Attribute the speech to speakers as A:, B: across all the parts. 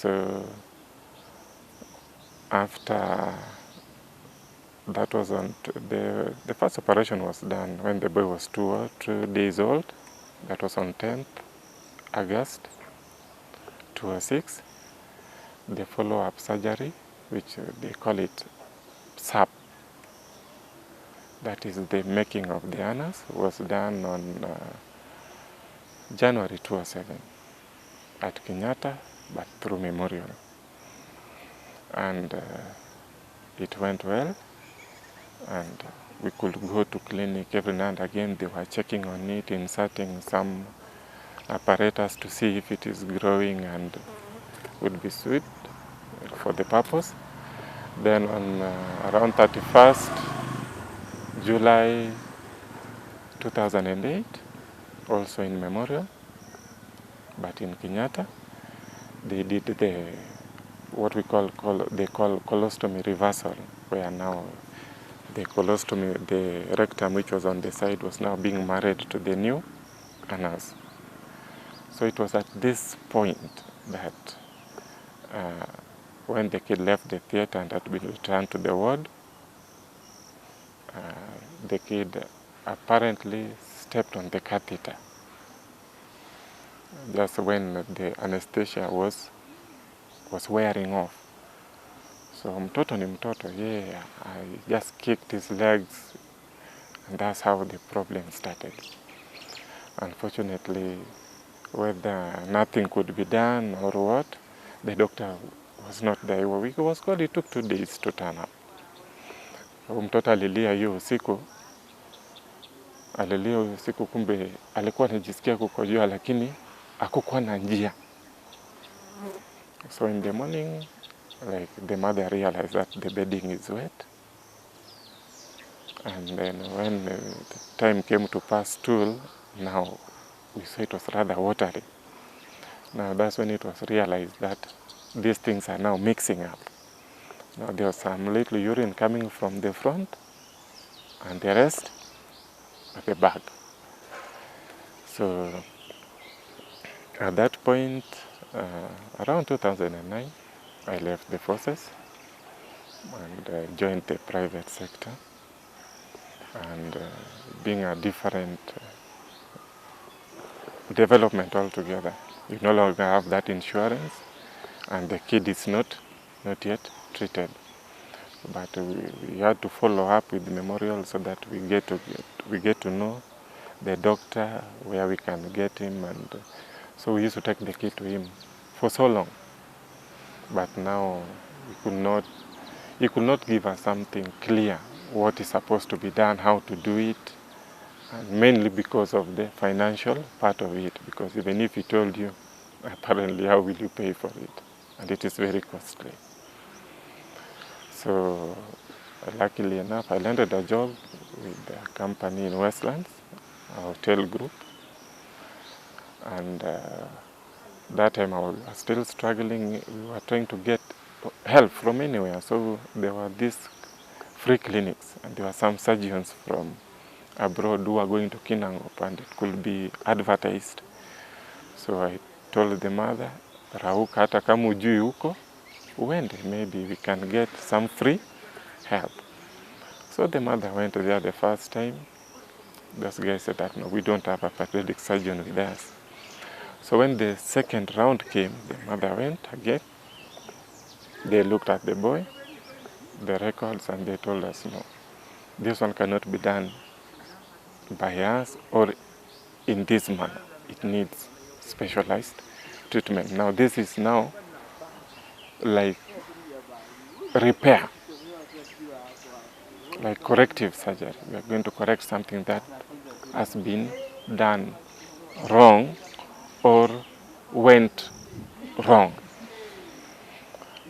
A: So after that was on the first operation was done when the boy was 2 days old. That was on 10th August 2006. The follow-up surgery, which they call it SAP, that is the making of the anus, was done on January 2007 at Kenyatta, but through Memorial. And it went well, and we could go to clinic every now and again. They were checking on it, inserting some apparatus to see if it is growing and would be suited for the purpose. Then on around 31st July 2008, also in Memorial, but in Kenyatta, they did what we call colostomy reversal, where now the colostomy, the rectum which was on the side was now being married to the new anus. So it was at this point that when the kid left the theater and had to be returned to the ward, the kid apparently stepped on the catheter just when the anesthesia was wearing off. So mtoto ni mtoto, yeah, I just kicked his legs, and that's how the problem started. Unfortunately, whether nothing could be done or what, the doctor was not there. He was called, it took 2 days to turn up. Mtoto alilia hiyo usiku, kumbe alikuwa anajisikia kukojoa lakini hakukuwa na njia. So in the morning, like, the mother realized that the bedding is wet. And then when the time came to pass stool, now we saw it was rather watery. Now that's when it was realized that these things are now mixing up. Now there was some little urine coming from the front and the rest at the back. So at that point, around 2009, I left the forces and joined the private sector. And being a different development altogether, you no longer have that insurance, and the kid is not yet treated. But we had to follow up with Memorial so that we get to know the doctor, where we can get him, and so we used to take the kid to him for so long. But now he could not give us something clear, what is supposed to be done, how to do it, and mainly because of the financial part of it, because even if he told you, apparently how will you pay for it? And it is very costly. So luckily enough, I landed a job with a company in Westlands, a hotel group, and that time I was still struggling. We were trying to get help from anywhere, so there were these free clinics, and there were some surgeons from abroad who were going to Kinangop, and it could be advertised. So I told the mother, Rauka, hata kama ujui huko, uende, maybe we can get some free help. So the mother went there the first time. Those guys said that, no, we don't have a pediatric surgeon with us. So when the second round came, the mother went again. They looked at the boy, the records, and they told us, no, this one cannot be done by us or in this manner. It needs specialized treatment. Now this is now like repair, like corrective surgery. We are going to correct something that has been done wrong or went wrong.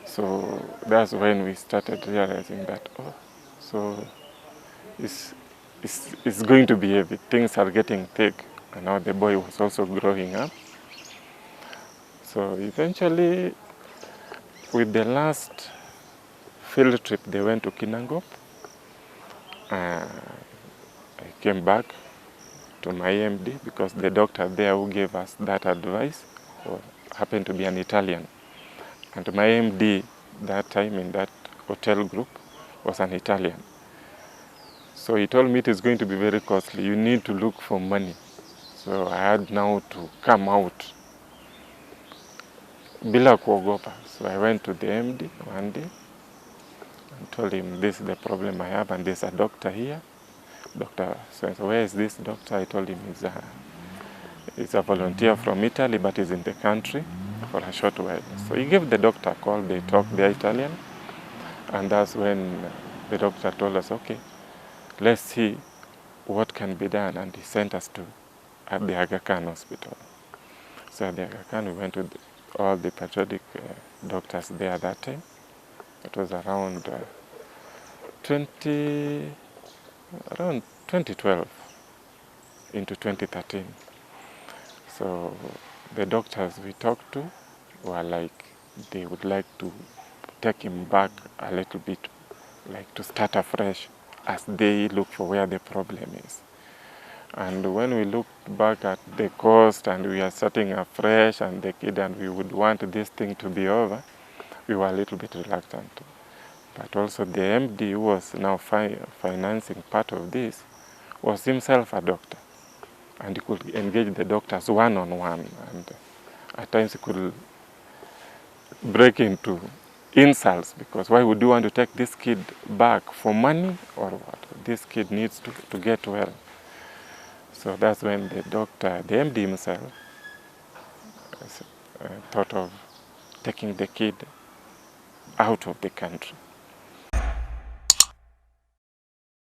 A: So that's when we started realizing that, oh, so it's going to be heavy. Things are getting thick, and now the boy was also growing up. So eventually, with the last field trip, they went to Kinangop. I came back to my MD because the doctor there who gave us that advice happened to be an Italian. And my MD that time in that hotel group was an Italian. So he told me it is going to be very costly. You need to look for money. So I had now to come out bila kuogopa. So I went to the MD one day and told him, this is the problem I have, and there's a doctor here. Doctor, so where is this doctor? I told him he's a volunteer from Italy, but he's in the country for a short while. So he gave the doctor a call. They talked, they're Italian. And that's when the doctor told us, okay, let's see what can be done. And he sent us to the Aga Khan hospital. So at the Aga Khan, we went with all the patriotic doctors there at that time. It was around 2012 into 2013. So the doctors we talked to were like, they would like to take him back a little bit, like to start afresh as they look for where the problem is. And when we looked back at the cost and we are starting afresh and the kid, and we would want this thing to be over, we were a little bit reluctant. But also the MD who was now financing part of this was himself a doctor. And he could engage the doctors one-on-one. And at times he could break into insults, because why would you want to take this kid back for money or what? This kid needs to get well. So that's when the doctor, the MD himself, thought of taking the kid out of the country.